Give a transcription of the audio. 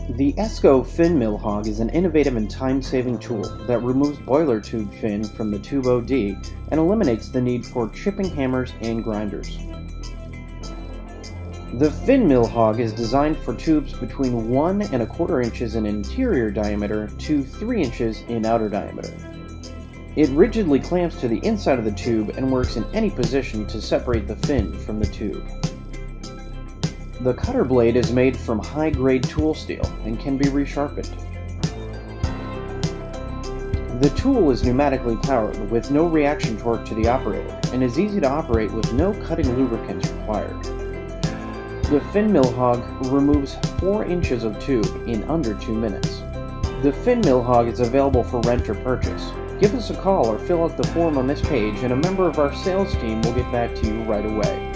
The Esco fin Millhog is an innovative and time-saving tool that removes boiler tube fin from the tube OD and eliminates the need for chipping hammers and grinders. The fin Millhog is designed for tubes between 1 1/4 inches in interior diameter to 3 inches in outer diameter. It rigidly clamps to the inside of the tube and works in any position to separate the fin from the tube. The cutter blade is made from high-grade tool steel and can be resharpened. The tool is pneumatically powered with no reaction torque to the operator and is easy to operate with no cutting lubricants required. The fin Millhog removes 4 inches of tube in under 2 minutes. The fin Millhog is available for rent or purchase. Give us a call or fill out the form on this page and a member of our sales team will get back to you right away.